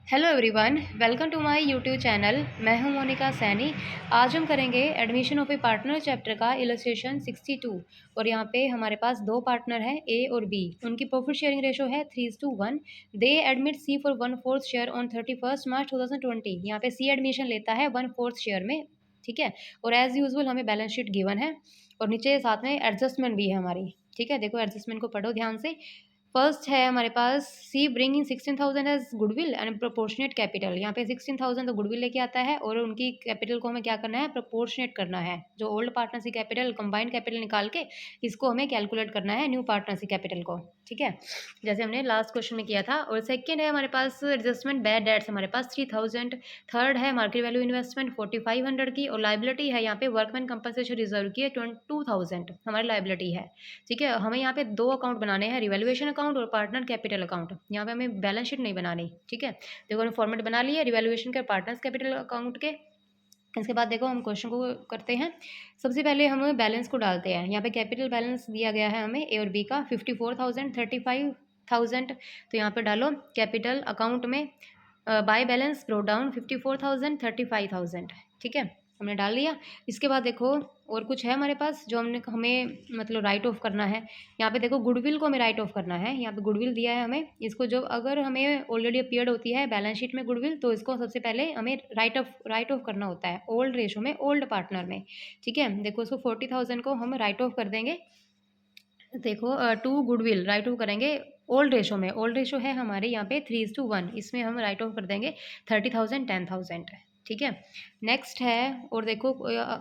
Hello everyone, welcome to my YouTube channel. मैं हूं मोनिका सैनी। आज हम करेंगे admission of a partner chapter का इलस्ट्रेशन 62। और यहाँ पे हमारे पास दो पार्टनर हैं, ए और बी। उनकी प्रॉफिट शेयरिंग रेशो है 3:1। They admit C for 1/4 share on 31 March 2020। यहाँ पे सी एडमिशन लेता है 1/4 शेयर में, ठीक है। और एज यूजल हमें बैलेंस शीट गिवन है और नीचे साथ में एडजस्टमेंट भी है हमारी, ठीक है। देखो एडजस्टमेंट को पढ़ो ध्यान से। फर्स्ट है हमारे पास C bringing 16,000 as goodwill and proportionate capital. यहाँ पे 16,000 तो गुडविल लेके आता है और उनकी कैपिटल को हमें क्या करना है, प्रोपोर्शनेट करना है। जो old partner C capital combined capital निकाल के इसको हमें कैलकुलेट करना है न्यू पार्टनर सी कैपिटल को, ठीक है, जैसे हमने लास्ट क्वेश्चन में किया था। और सेकेंड है हमारे पास एडजस्टमेंट बैड डेट्स, हमारे पास 3,000। थर्ड है मार्केट वैल्यू इन्वेस्टमेंट 4,500 की। और लाइबिलिटी है यहाँ पे वर्कमैन कंपनसेशन रिजर्व की है 22,000 हमारी लाइबिलिटी है, ठीक है। हमें यहाँ पे दो अकाउंट बनाने हैं, रिवैल्यूएशन अकाउंट और पार्टनर कैपिटल अकाउंट। यहाँ पे हमें बैलेंस शीट नहीं बनानी, ठीक है। देखो हमने फॉर्मेट बना लिया रिवैल्यूएशन के, पार्टनर्स कैपिटल अकाउंट के। इसके बाद देखो हम क्वेश्चन को करते हैं। सबसे पहले हम बैलेंस को डालते हैं। यहाँ पे कैपिटल बैलेंस दिया गया है हमें ए और बी का 54,000 35,000। तो यहाँ पे डालो कैपिटल अकाउंट में बाय बैलेंस ब्रो डाउन 54,000 35,000, ठीक है, हमने डाल दिया। इसके बाद देखो और कुछ है हमारे पास जो हमें मतलब राइट ऑफ करना है। यहाँ पे देखो गुडविल को हमें राइट ऑफ करना है। यहाँ पे गुडविल दिया है हमें, इसको जो अगर हमें ऑलरेडी अपीयर्ड होती है बैलेंस शीट में गुडविल, तो इसको सबसे पहले हमें राइट ऑफ करना होता है ओल्ड रेशो में, ओल्ड पार्टनर में, ठीक है। देखो इसको 40,000 को हम राइट ऑफ कर देंगे। देखो टू गुडविल राइट ऑफ करेंगे ओल्ड रेशो में। ओल्ड रेशो है हमारे यहाँ पे 3:1, इसमें हम राइट ऑफ कर देंगे 30,000 10,000, ठीक है। नेक्स्ट है और देखो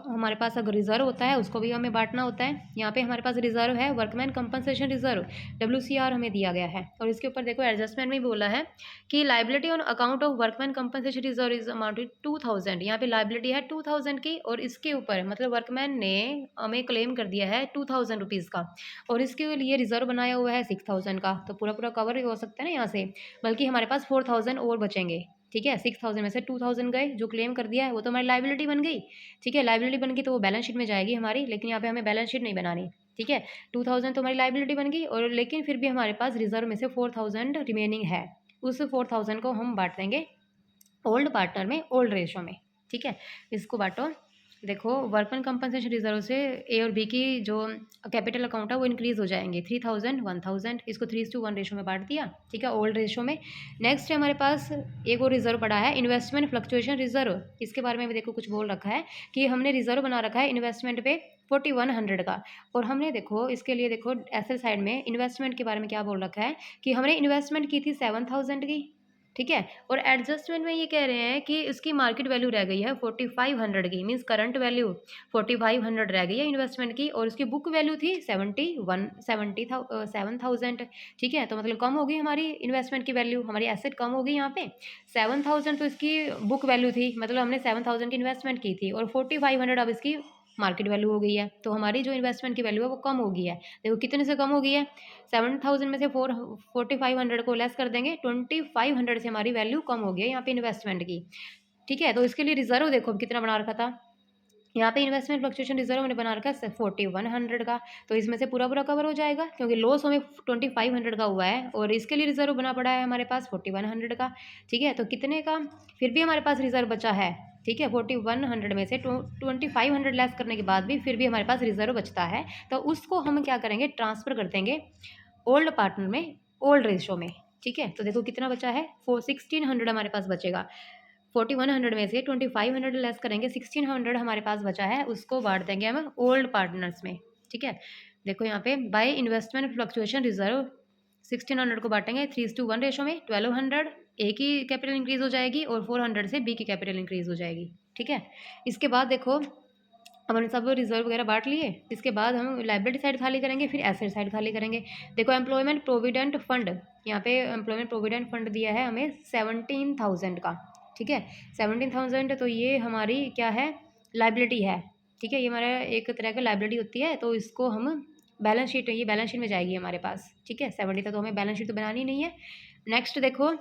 हमारे पास अगर रिजर्व होता है उसको भी हमें बांटना होता है। यहाँ पे हमारे पास रिजर्व है वर्कमैन कंपनसेशन रिजर्व WCR हमें दिया गया है। और इसके ऊपर देखो एडजस्टमेंट में बोला है कि liability on account of workman compensation reserve is amounted 2,000। यहाँ पे लाइबिलिटी है 2,000 की और इसके ऊपर मतलब वर्कमैन ने हमें क्लेम कर दिया है 2,000 रुपीज़ का और इसके लिए रिजर्व बनाया हुआ है 6,000 का। तो पूरा पूरा कवर हो सकता है ना यहाँ से, बल्कि हमारे पास 4,000 और बचेंगे, ठीक है। 6,000 में से 2,000 गए, जो क्लेम कर दिया है वो तो हमारी लाइबिलिटी बन गई, ठीक है। लाइबिलिटी बन गई तो वो बैलेंस शीट में जाएगी हमारी, लेकिन यहाँ पे हमें बैलेंस शीट नहीं बनानी, ठीक है। 2,000 तो हमारी लाइबिलिटी बन गई और लेकिन फिर भी हमारे पास रिजर्व में से 4,000 रिमेनिंग है। उस 4,000 को हम बांट देंगे ओल्ड पार्टनर में, ओल्ड रेशो में, ठीक है। इसको बांटो। देखो वर्कमैन कंपनसेशन रिजर्व से ए और बी की जो कैपिटल अकाउंट है वो इंक्रीज हो जाएंगे 3,000 1,000। इसको 3:1 रेशो में बांट दिया, ठीक है, ओल्ड रेशो में। नेक्स्ट है हमारे पास एक और रिजर्व पड़ा है इन्वेस्टमेंट फ्लक्चुएशन रिजर्व। इसके बारे में भी देखो कुछ बोल रखा है कि हमने रिजर्व बना रखा है इन्वेस्टमेंट पे 4,100 का। और हमने देखो इसके लिए देखो एसेट साइड में इन्वेस्टमेंट के बारे में क्या बोल रखा है कि हमने इन्वेस्टमेंट की थी 7,000 की, ठीक है। और एडजस्टमेंट में ये कह रहे हैं कि इसकी मार्केट वैल्यू रह गई है 4,500 की, मीन्स करंट वैल्यू 4,500 रह गई है इन्वेस्टमेंट की और उसकी बुक वैल्यू थी 7,000, ठीक है। तो मतलब कम हो गई हमारी इन्वेस्टमेंट की वैल्यू, हमारी एसेट कम हो गई यहाँ पे। 7,000 तो इसकी बुक वैल्यू थी, मतलब हमने 7,000 की इन्वेस्टमेंट की थी और 4,500 अब इसकी मार्केट वैल्यू हो गई है। तो हमारी जो इन्वेस्टमेंट की वैल्यू है वो कम हो गई है। देखो कितने से कम हो गई है, 7,000 में से 4,500 को लेस कर देंगे, 2,500 से हमारी वैल्यू कम हो गई है यहाँ पे इन्वेस्टमेंट की, ठीक है। तो इसके लिए रिजर्व देखो कितना बना रखा था, यहाँ पे इन्वेस्टमेंट फ्लक्चुएशन रिजर्व मैंने बना रखा है 4,100 का। तो इसमें से पूरा पूरा कवर हो जाएगा क्योंकि लॉस हमें 2,500 का हुआ है और इसके लिए रिजर्व बना पड़ा है हमारे पास 4,100 का, ठीक है। तो कितने का फिर भी हमारे पास रिजर्व बचा है, ठीक है। 4,100 में से 2,500 लेस करने के बाद भी फिर भी हमारे पास रिजर्व बचता है। तो उसको हम क्या करेंगे, ट्रांसफ़र कर देंगे ओल्ड पार्टनर में, ओल्ड रेशो में, ठीक है। तो देखो कितना बचा है, 1,600 हमारे पास बचेगा। 4,100 में से 2,500 लेस करेंगे, 1,600 हमारे पास बचा है, उसको बांट देंगे हम ओल्ड पार्टनर्स में, ठीक है। देखो यहाँ पे बाय इन्वेस्टमेंट फ्लक्चुएशन रिजर्व 1,600 को बांटेंगे 3:1 रेशो में। 1,200 ए की कैपिटल इंक्रीज हो जाएगी और 400 से बी की कैपिटल इंक्रीज हो जाएगी, ठीक है। इसके बाद देखो हमने सब रिजर्व वगैरह बांट लिए। इसके बाद हम लाइबिलिटी साइड खाली करेंगे, फिर एसेट साइड खाली करेंगे। देखो एम्प्लॉयमेंट प्रोविडेंट फंड, यहाँ पे एम्प्लॉयमेंट प्रोविडेंट फंड दिया है हमें 17,000 का, ठीक है। 17,000 तो ये हमारी क्या है, लाइबिलिटी है, ठीक है। ये हमारा एक तरह का लाइबिलिटी होती है, तो इसको हम बैलेंस शीट, ये बैलेंस शीट में जाएगी हमारे पास, ठीक है। 70 तक तो हमें बैलेंस शीट तो बनानी नहीं है। नेक्स्ट देखो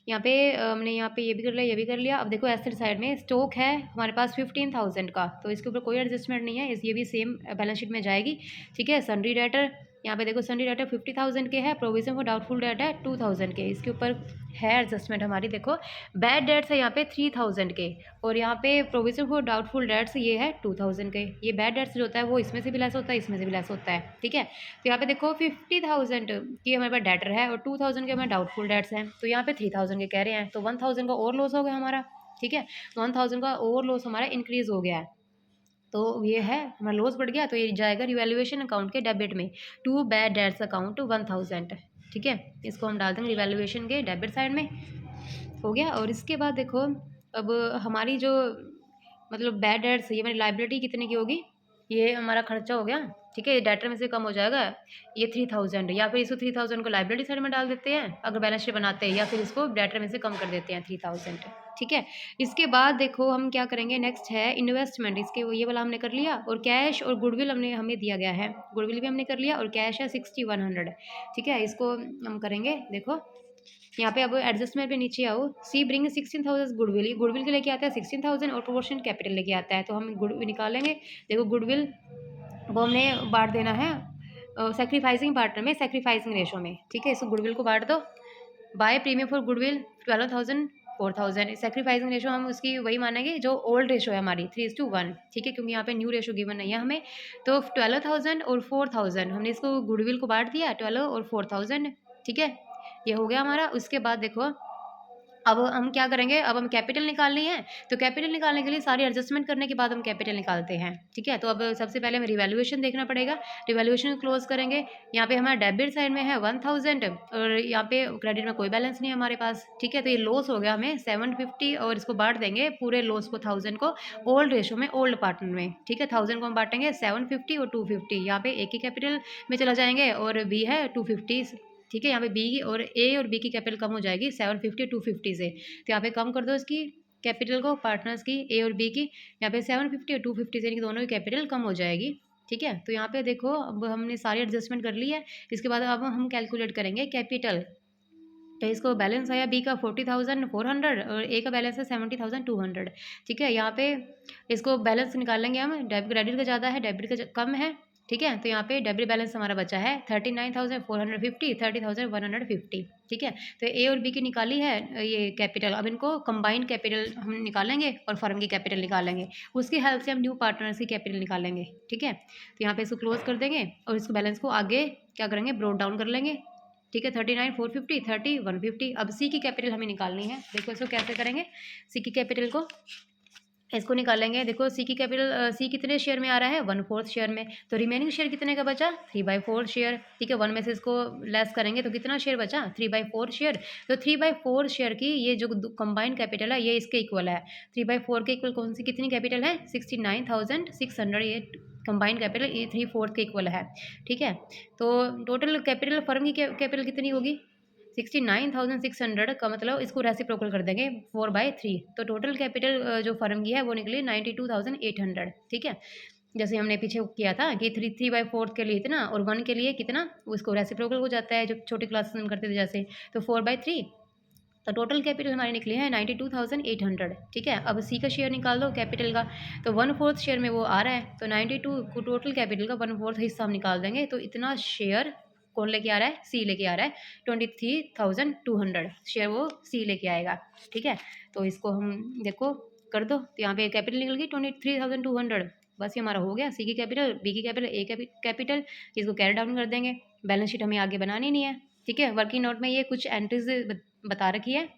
यहाँ पे हमने यहाँ पे ये भी कर लिया, ये भी कर लिया। अब देखो एसेट साइड में स्टॉक है हमारे पास 15,000 का, तो इसके ऊपर कोई एडजस्टमेंट नहीं है, ये भी सेम बैलेंस शीट में जाएगी, ठीक है। सन्ड्री डेटर यहाँ पे देखो सन्डी डेटर 50,000 के है, प्रोविजन फॉर डाउटफुल डेट है 2,000 के, इसके ऊपर है एडजस्टमेंट हमारी। देखो बैड डेट्स है यहाँ पे 3,000 के, और यहाँ पे प्रोविजन फॉर डाउटफुल डेट्स ये है 2,000 के। ये बैड डेट्स जो होता है वो इसमें से भी लेस होता है, इसमें से भी लेस होता है, ठीक है। तो यहाँ पे देखो 50,000 की हमारे पास डेटर है और 2,000 के हमारे डाउटफुल डेट्स हैं, तो यहाँ पे 3,000 के कह रहे हैं, तो 1,000 का और लॉस हो गया हमारा, ठीक है। 1,000 का और लॉस हमारा इंक्रीज हो गया है, तो ये है हमारा लॉस बढ़ गया, तो ये जाएगा रिवैल्यूएशन अकाउंट के डेबिट में, टू बैड डेट्स अकाउंट 1,000, ठीक है। इसको हम डाल देंगे रिवैल्यूएशन के डेबिट साइड में, हो गया। और इसके बाद देखो अब हमारी जो मतलब बैड डेट्स, ये हमारी लाइबिलिटी कितने की होगी, ये हमारा खर्चा हो गया, ठीक है। ये डेटर में से कम हो जाएगा ये 3,000, या फिर इसको 3,000 को लाइबिलिटी साइड में डाल देते हैं अगर बैलेंस शीट बनाते हैं, या फिर इसको डेटर में से कम कर देते हैं 3,000, ठीक है। इसके बाद देखो हम क्या करेंगे, नेक्स्ट है इन्वेस्टमेंट। इसके ये वाला हमने कर लिया, और कैश और गुडविल हमें दिया गया है, गुडविल भी हमने कर लिया, और कैश है 6,100, ठीक है। इसको हम करेंगे, देखो यहाँ पे अब एडजस्टमेंट पे नीचे आओ, सी ब्रिंग 16,000 गुडविल, गुडविल के लेके आता है 16,000 और प्रोपोर्शन कैपिटल लेके आता है, तो हम गुडविल निकालेंगे। देखो गुडविल वो हमने बांट देना है सेक्रीफाइसिंग पार्टनर में, सेक्रीफाइसिंग रेशो में, ठीक है। इसको गुडविल को बांट दो by premium for goodwill 12,000 4,000, sacrificing ratio हम उसकी वही मानेंगे जो ओल्ड रेशो है हमारी 3:1, ठीक है, क्योंकि यहाँ पे न्यू रेशो गिवन नहीं है हमें। तो 12,000 और 4,000 हमने इसको गुडविल को बांट दिया, 12 और 4,000, ठीक है, ये हो गया हमारा। उसके बाद देखो अब हम क्या करेंगे, अब हम कैपिटल निकालनी है, तो कैपिटल निकालने के लिए सारी एडजस्टमेंट करने के बाद हम कैपिटल निकालते हैं, ठीक है। तो अब सबसे पहले हमें रिवैल्यूएशन देखना पड़ेगा, रिवैल्यूएशन क्लोज करेंगे। यहाँ पे हमारा डेबिट साइड में है 1,000 और यहाँ पे क्रेडिट में कोई बैलेंस नहीं है हमारे पास, ठीक है। तो ये लॉस हो गया हमें 750, और इसको बांट देंगे पूरे लॉस को 1,000 को ओल्ड रेशो में, ओल्ड पार्टनर में, ठीक है। 1,000 को हम बांटेंगे 750 और 250, यहाँ पे ए की कैपिटल में चला जाएंगे और बी है 250, ठीक है। यहाँ पे बी और ए और बी की कैपिटल कम हो जाएगी 750 250 से, तो यहाँ पे कम कर दो इसकी कैपिटल को, पार्टनर्स की ए और बी की, यहाँ पे 750 और 250 से इनकी दोनों की कैपिटल कम हो जाएगी, ठीक है। तो यहाँ पे देखो अब हमने सारी एडजस्टमेंट कर ली है। इसके बाद अब हम कैलकुलेट करेंगे कैपिटल, तो इसको बैलेंस आया बी का 40,400 और ए का बैलेंस है 70,200, ठीक है। यहाँ पे इसको बैलेंस निकालेंगे हम, क्रेडिट का ज़्यादा है, डेबिट का कम है, ठीक है। तो यहाँ पे डेबिट बैलेंस हमारा बचा है 39,450, 30,150, ठीक है। तो ए और बी की निकाली है ये कैपिटल, अब इनको कंबाइंड कैपिटल हम निकालेंगे और फर्म की कैपिटल निकालेंगे, उसकी हेल्प से हम न्यू पार्टनर्स की कैपिटल निकालेंगे, ठीक है। तो यहाँ पे इसको क्लोज कर देंगे और इसको बैलेंस को आगे क्या करेंगे, ब्रोड डाउन कर लेंगे, ठीक है। 39,450, 30,150। अब सी की कैपिटल हमें निकालनी है, देखो इसको कैसे करेंगे, सी की कैपिटल को इसको निकालेंगे। देखो सी की कैपिटल, सी कितने शेयर में आ रहा है, 1/4 शेयर में, तो रिमेनिंग शेयर कितने का बचा, 3/4 शेयर, ठीक है। 1 में से इसको लेस करेंगे तो कितना शेयर बचा, 3/4 शेयर। तो 3/4 शेयर की ये जो कंबाइंड कैपिटल है ये इसके इक्वल है, 3/4 के इक्वल कौन सी कितनी कैपिटल है, 69,600, ये कंबाइंड कैपिटल ये 3/4 के इक्वल है, ठीक है। तो टोटल कैपिटल फर्म की कैपिटल कितनी होगी, 69,600 का मतलब इसको रेसिप्रोकल कर देंगे 4/3, तो टोटल कैपिटल जो फर्म की है वो निकली 92,800, ठीक है। जैसे हमने पीछे किया था कि 3/4 के लिए इतना और 1 के लिए कितना, उसको रेसिप्रोकल हो जाता है जो छोटी क्लास में करते थे जैसे, तो 4/3, तो टोटल कैपिटल हमारी निकली है 92,800, ठीक है। अब सी का शेयर निकाल दो कैपिटल का, तो 1/4 शेयर में वो आ रहा है, तो 92 को टोटल कैपिटल का 1/4 हिस्सा हम निकाल देंगे, तो इतना शेयर कौन लेके आ रहा है, सी लेके आ रहा है, 23,200 शेयर वो सी लेके आएगा, ठीक है। तो इसको हम देखो कर दो, तो यहाँ पे कैपिटल निकल गई 23,200, बस ये हमारा हो गया, सी की कैपिटल, बी की कैपिटल, ए कैपिटल, इसको कैरी डाउन कर देंगे। बैलेंस शीट हमें आगे बनानी नहीं है, ठीक है। वर्किंग नोट में ये कुछ एंट्रीज बता रखी है,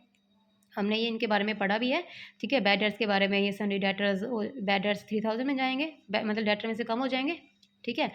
हमने ये इनके बारे में पढ़ा भी है, ठीक है। बैड डेट्स के बारे में, ये सन्डी डेटर्स, बैड डेट्स 3,000 में जाएंगे, मतलब डेटर में से कम हो जाएंगे, ठीक है।